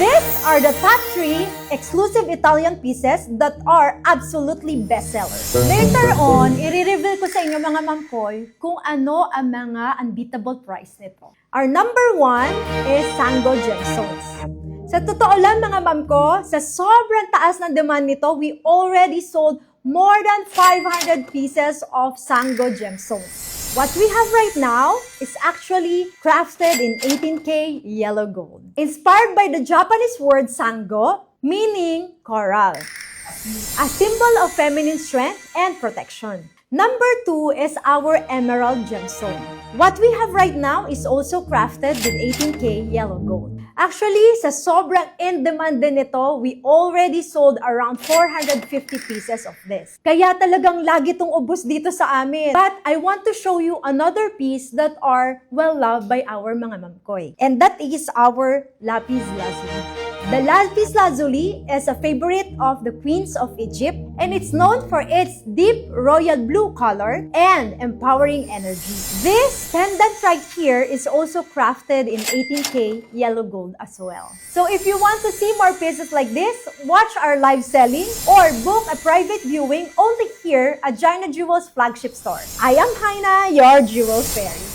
These are the top 3 exclusive Italian pieces that are absolutely bestsellers. Later on, i-reveal ko sa inyo mga mamkoy kung ano ang mga unbeatable price nito. Our number 1 is Sango Gemstones. Sa totoo lang mga ma'am ko, sa sobrang taas ng demand nito, we already sold more than 500 pieces of Sango Gemstones. What we have right now is actually crafted in 18K yellow gold. Inspired by the Japanese word Sango, meaning coral, a symbol of feminine strength and protection. Number 2 is our emerald gemstone. What we have right now is also crafted with 18K yellow gold. Actually, sa sobrang in-demand din nito, we already sold around 450 pieces of this. Kaya talagang lagi itong ubos dito sa amin. But I want to show you another piece that are well-loved by our mga mamkoy. And that is our lapis lazuli. The lapis lazuli is a favorite of the queens of Egypt, and it's known for its deep royal blue color and empowering energy. This pendant right here is also crafted in 18K yellow gold as well. So if you want to see more pieces like this, watch our live selling or book a private viewing only here at Jaina Jewels flagship store. I am Haina, your Jewel Fairy.